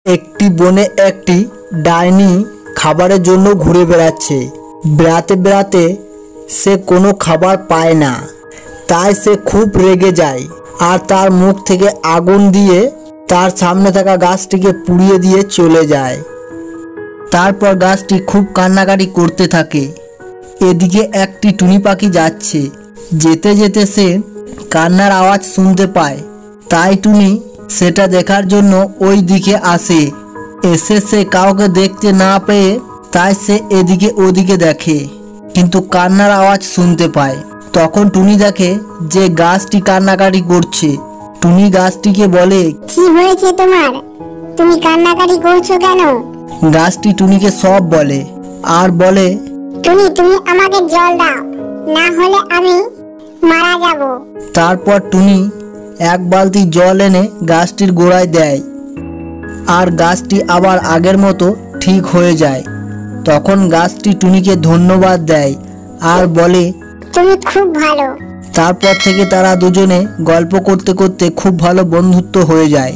একটি বনে একটি ডাইনি খাবারের জন্য ঘুরে বেড়াচ্ছে। বেড়াতে বেড়াতে সে কোনো খাবার পায় না, তাই সে খুব রেগে যায় আর তার মুখ থেকে আগুন দিয়ে তার সামনে থাকা গাছটিকে পুড়িয়ে দিয়ে চলে যায়। তারপর গাছটি খুব কান্নাকাটি করতে থাকে। এদিকে একটি টুনি পাখি যাচ্ছে, যেতে যেতে সে কান্নার আওয়াজ শুনতে পায়, তাই টুনি সেটা দেখার জন্য ওই দিকে আসে। এসে সে কাউকে দেখতে না পেয়ে তাই সে এদিকে ওদিকে দেখে, কিন্তু কান্নার আওয়াজ শুনতে পায়। তখন টুনি দেখে যে গাছটি কান্নাকাটি করছে। টুনি গাছটিকে বলে, কি হয়েছে তোমার? তুমি কান্নাকাটি করছো কেন? গাছটি টুনিকে সব বলে আর বলে, টুনি, তুমি আমাকে জল দাও, না হলে আমি মারা যাব। তারপর টুনি এক বালতি জল এনে গাছটির গোড়ায় দেয় আর গাছটি আবার আগের মতো ঠিক হয়ে যায়। তখন গাছটি টুনিকে ধন্যবাদ দেয় আর বলে, তুমি খুব ভালো। তারপর থেকে তারা দুজনে গল্প করতে করতে খুব ভালো বন্ধুত্ব হয়ে যায়।